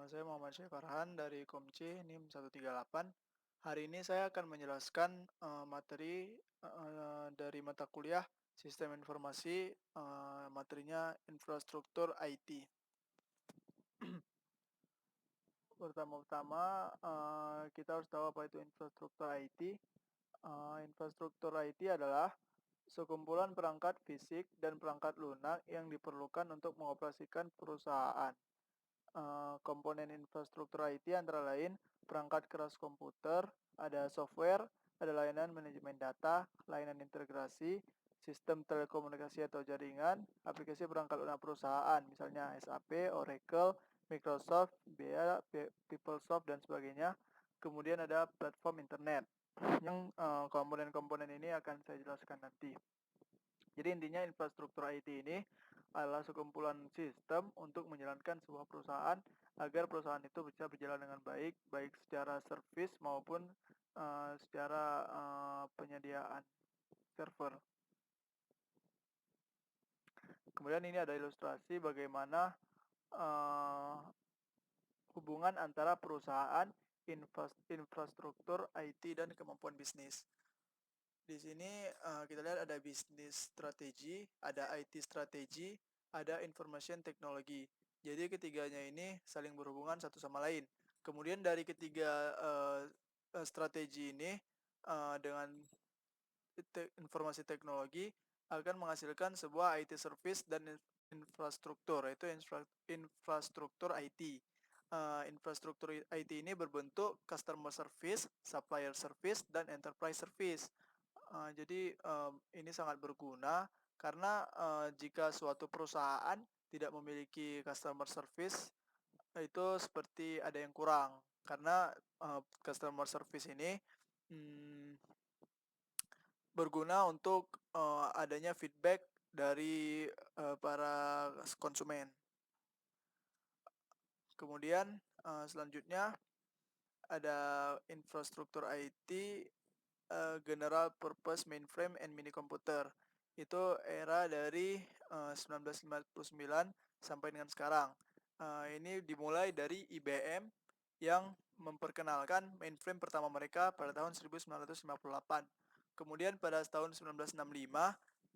Nama saya Muhammad Syekh Farhan dari Komc NIM 138. Hari ini saya akan menjelaskan materi dari mata kuliah Sistem Informasi, materinya Infrastruktur IT. Pertama-tama kita harus tahu apa itu infrastruktur IT. Infrastruktur IT adalah sekumpulan perangkat fisik dan perangkat lunak yang diperlukan untuk mengoperasikan perusahaan. Komponen infrastruktur IT antara lain perangkat keras komputer, ada software, ada layanan manajemen data, layanan integrasi, sistem telekomunikasi atau jaringan, aplikasi perangkat lunak perusahaan, misalnya SAP, Oracle, Microsoft, BA, PeopleSoft, dan sebagainya. Kemudian ada platform internet, yang komponen-komponen ini akan saya jelaskan nanti. Jadi intinya infrastruktur IT ini adalah sekumpulan sistem untuk menjalankan sebuah perusahaan agar perusahaan itu bisa berjalan dengan baik, baik secara service maupun secara penyediaan server. Kemudian ini ada ilustrasi bagaimana hubungan antara perusahaan, infrastruktur IT, dan kemampuan bisnis. Di sini kita lihat ada bisnis strategi, ada IT strategi, ada information technology. Jadi ketiganya ini saling berhubungan satu sama lain. Kemudian dari ketiga strategi ini dengan informasi teknologi akan menghasilkan sebuah IT service dan infrastruktur, yaitu infrastruktur IT. Infrastruktur IT ini berbentuk customer service, supplier service, dan enterprise service. Jadi ini sangat berguna karena jika suatu perusahaan tidak memiliki customer service itu seperti ada yang kurang karena customer service ini hmm, berguna untuk adanya feedback dari para konsumen. Kemudian selanjutnya ada infrastruktur IT General Purpose Mainframe and Mini Computer. Itu era dari 1959 sampai dengan sekarang. Ini dimulai dari IBM yang memperkenalkan mainframe pertama mereka pada tahun 1958. Kemudian pada tahun 1965,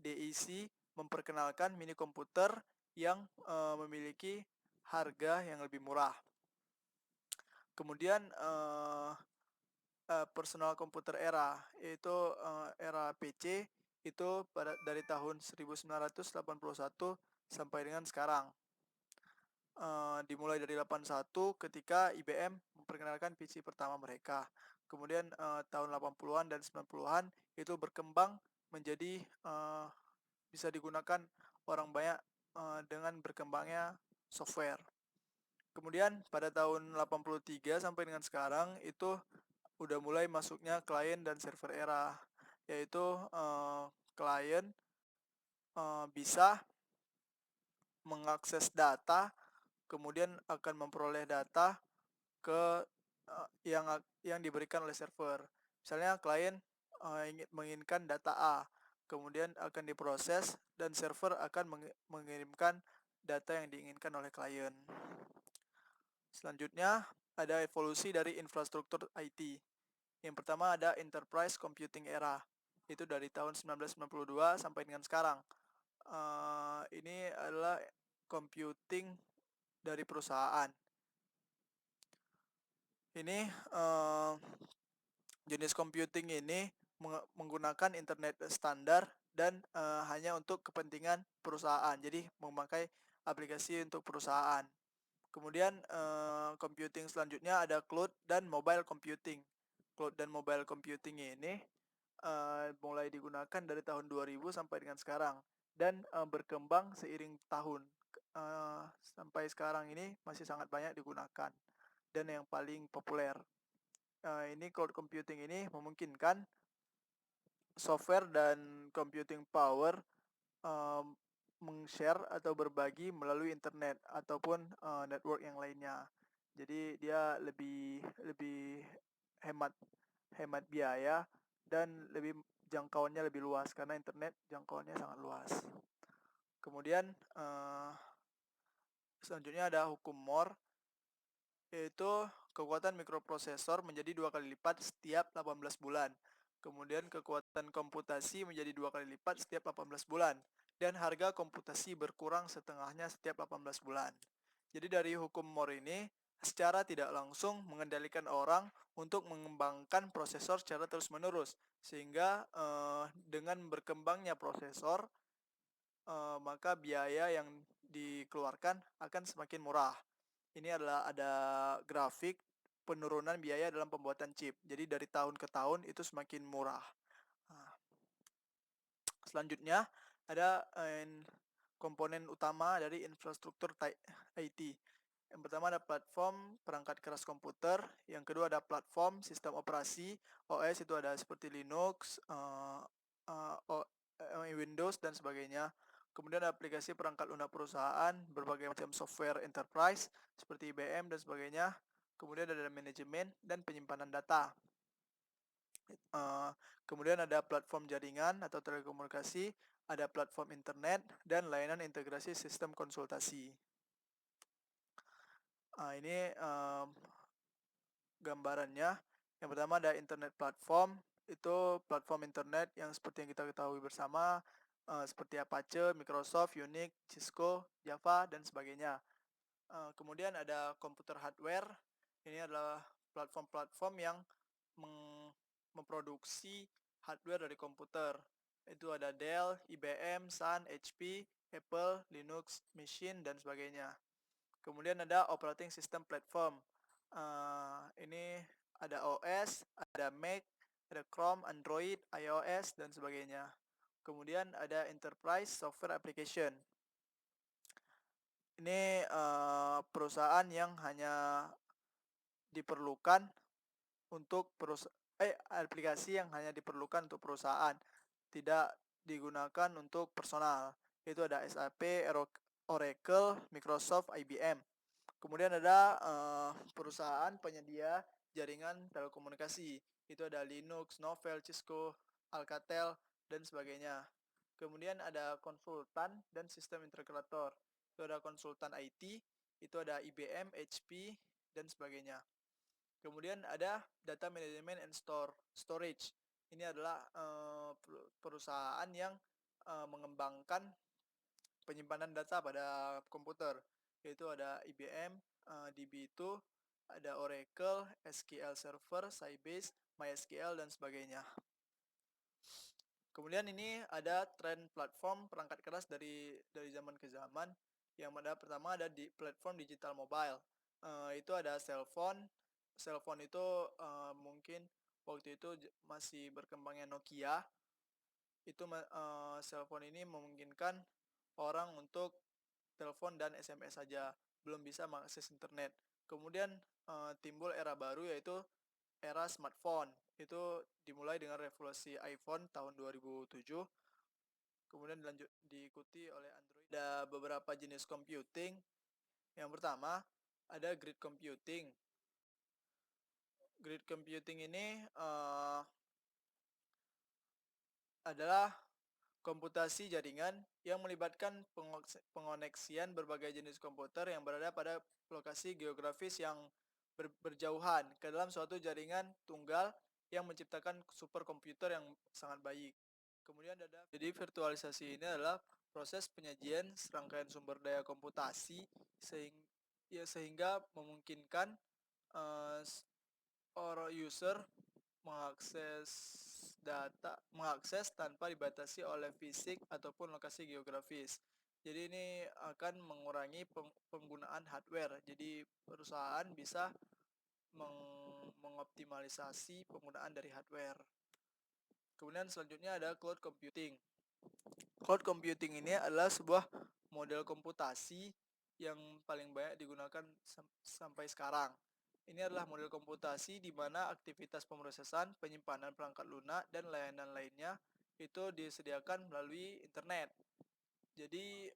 DEC memperkenalkan mini komputer yang memiliki harga yang lebih murah. Kemudian personal komputer era, yaitu era PC itu dari tahun 1981 sampai dengan sekarang. Dimulai dari 81 ketika IBM memperkenalkan PC pertama mereka. Kemudian tahun 80-an dan 90-an itu berkembang menjadi bisa digunakan orang banyak dengan berkembangnya software. Kemudian pada tahun 83 sampai dengan sekarang itu udah mulai masuknya klien dan server era, yaitu klien bisa mengakses data, kemudian akan memperoleh data ke yang diberikan oleh server. Misalnya klien menginginkan data A, kemudian akan diproses dan server akan mengirimkan data yang diinginkan oleh klien. Selanjutnya ada evolusi dari infrastruktur IT. Yang pertama ada Enterprise Computing Era. Itu dari tahun 1992 sampai dengan sekarang. Ini adalah computing dari perusahaan. Ini jenis computing ini menggunakan internet standar dan hanya untuk kepentingan perusahaan. Jadi memakai aplikasi untuk perusahaan. Kemudian computing selanjutnya ada cloud dan mobile computing. Cloud dan mobile computing ini mulai digunakan dari tahun 2000 sampai dengan sekarang dan berkembang seiring tahun sampai sekarang ini masih sangat banyak digunakan dan yang paling populer. Ini cloud computing ini memungkinkan software dan computing power meng-share atau berbagi melalui internet ataupun network yang lainnya. Jadi dia lebih hemat biaya dan jangkauannya lebih luas karena internet jangkauannya sangat luas. Kemudian selanjutnya ada hukum Moore. yaitu kekuatan mikroprosesor menjadi 2 kali lipat setiap 18 bulan. Kemudian kekuatan komputasi menjadi 2 kali lipat setiap 18 bulan. Dan harga komputasi berkurang setengahnya setiap 18 bulan. Jadi dari hukum Moore ini secara tidak langsung mengendalikan orang untuk mengembangkan prosesor secara terus-menerus. Sehingga dengan berkembangnya prosesor, maka biaya yang dikeluarkan akan semakin murah. Ini adalah ada grafik penurunan biaya dalam pembuatan chip. Jadi dari tahun ke tahun itu semakin murah. Nah, selanjutnya ada komponen utama dari infrastruktur IT. Yang pertama ada platform perangkat keras komputer, yang kedua ada platform sistem operasi, OS itu ada seperti Linux, Windows dan sebagainya. Kemudian ada aplikasi perangkat lunak perusahaan, berbagai macam software enterprise seperti IBM dan sebagainya. Kemudian ada manajemen dan penyimpanan data. Kemudian ada platform jaringan atau telekomunikasi, ada platform internet, dan layanan integrasi sistem konsultasi. Ini gambarannya. Yang pertama ada internet platform, itu platform internet yang seperti yang kita ketahui bersama, seperti Apache, Microsoft, Unix, Cisco, Java, dan sebagainya. Kemudian ada komputer hardware, ini adalah platform-platform yang memproduksi hardware dari komputer. Itu ada Dell, IBM, Sun, HP, Apple, Linux, Machine, dan sebagainya. Kemudian ada operating system platform. Ini ada OS, ada Mac, ada Chrome, Android, iOS, dan sebagainya. Kemudian ada enterprise software application. Ini perusahaan yang hanya diperlukan untuk aplikasi yang hanya diperlukan untuk perusahaan, tidak digunakan untuk personal. Itu ada SAP, Oracle, Microsoft, IBM. Kemudian ada perusahaan penyedia jaringan telekomunikasi. Itu ada Linux, Novell, Cisco, Alcatel, dan sebagainya. Kemudian ada konsultan dan sistem integrator. Itu ada konsultan IT, itu ada IBM, HP, dan sebagainya. Kemudian ada data management and storage. Ini adalah perusahaan yang mengembangkan penyimpanan data pada komputer. Yaitu ada IBM, DB itu, ada Oracle, SQL Server, Sybase, MySQL, dan sebagainya. Kemudian ini ada tren platform perangkat keras dari zaman ke zaman. Yang pertama ada di platform digital mobile. Itu ada cellphone. Cellphone itu mungkin waktu itu masih berkembangnya Nokia. Itu cellphone ini memungkinkan orang untuk telepon dan SMS saja, belum bisa mengakses internet. Kemudian timbul era baru yaitu era smartphone. Itu dimulai dengan revolusi iPhone tahun 2007. Kemudian diikuti oleh Android. Ada beberapa jenis computing. Yang pertama, ada grid computing. Grid computing ini adalah komputasi jaringan yang melibatkan pengoneksian berbagai jenis komputer yang berada pada lokasi geografis yang berjauhan ke dalam suatu jaringan tunggal yang menciptakan superkomputer yang sangat baik. Kemudian jadi virtualisasi ini adalah proses penyajian serangkaian sumber daya komputasi sehingga memungkinkan orang user mengakses tanpa dibatasi oleh fisik ataupun lokasi geografis. Jadi ini akan mengurangi penggunaan hardware. Jadi perusahaan bisa mengoptimalisasi penggunaan dari hardware. Kemudian selanjutnya ada cloud computing. Cloud computing ini adalah sebuah model komputasi yang paling banyak digunakan sampai sekarang. Ini adalah model komputasi di mana aktivitas pemrosesan, penyimpanan perangkat lunak, dan layanan lainnya itu disediakan melalui internet. Jadi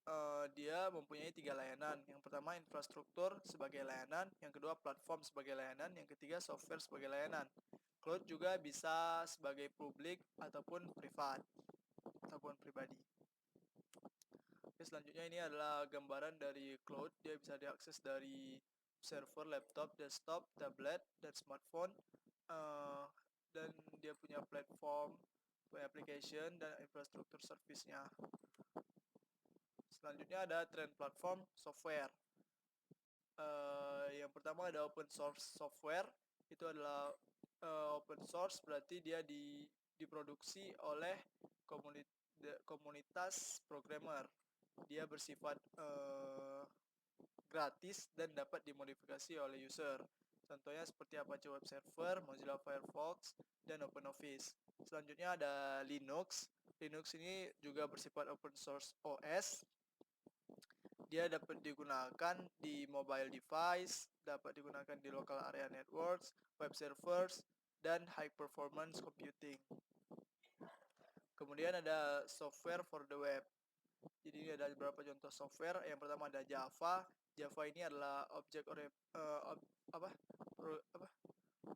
dia mempunyai 3 layanan. Yang pertama infrastruktur sebagai layanan, yang kedua platform sebagai layanan, yang ketiga software sebagai layanan. Cloud juga bisa sebagai publik ataupun privat ataupun pribadi. Oke, selanjutnya ini adalah gambaran dari cloud. Dia bisa diakses dari server, laptop, desktop, tablet, dan smartphone. Uh, dan dia punya platform, punya application, dan infrastruktur service-nya. Selanjutnya ada trend platform software. Yang pertama ada open source software. Itu adalah open source, berarti dia diproduksi oleh komunitas programmer. Dia bersifat gratis dan dapat dimodifikasi oleh user. Contohnya seperti Apache Web Server, Mozilla Firefox, dan OpenOffice. Selanjutnya ada Linux. Linux ini juga bersifat open source OS. Dia dapat digunakan di mobile device, dapat digunakan di local area networks, web servers, dan high performance computing. Kemudian ada software for the web. Jadi ini ada beberapa contoh software. Yang pertama ada Java. Java ini adalah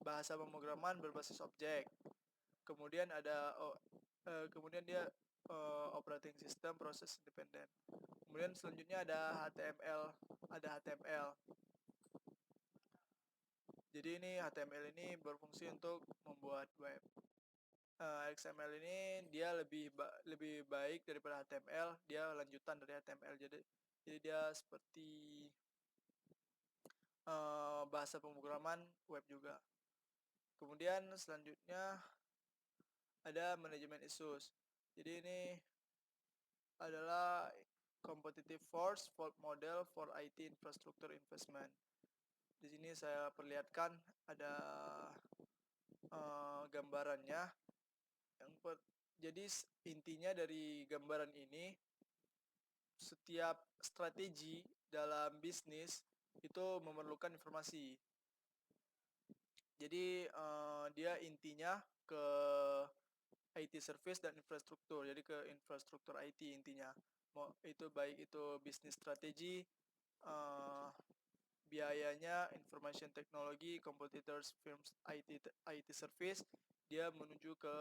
bahasa pemrograman berbasis objek. Kemudian kemudian dia operating system proses independen. Kemudian selanjutnya ada HTML. Jadi ini HTML ini berfungsi untuk membuat web. XML ini dia lebih baik daripada HTML, dia lanjutan dari HTML. Jadi dia seperti bahasa pemrograman web juga. Kemudian selanjutnya ada manajemen issues. Jadi ini adalah competitive force fault model for IT infrastructure investment. Di sini saya perlihatkan ada gambarannya. Jadi intinya dari gambaran ini, setiap strategi dalam bisnis itu memerlukan informasi. Jadi dia intinya ke IT service dan infrastruktur. Jadi ke infrastruktur IT intinya. Itu baik itu bisnis strategi, biayanya, information technology, competitors, firms, IT service, dia menuju ke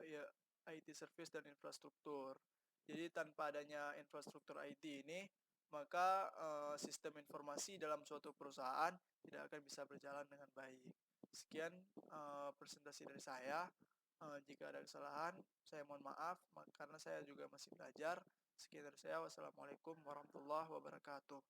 ya, IT service dan infrastruktur. Jadi tanpa adanya infrastruktur IT ini, maka sistem informasi dalam suatu perusahaan tidak akan bisa berjalan dengan baik. Sekian presentasi dari saya. Jika ada kesalahan, saya mohon maaf karena saya juga masih belajar. Sekian dari saya. Wassalamualaikum warahmatullahi wabarakatuh.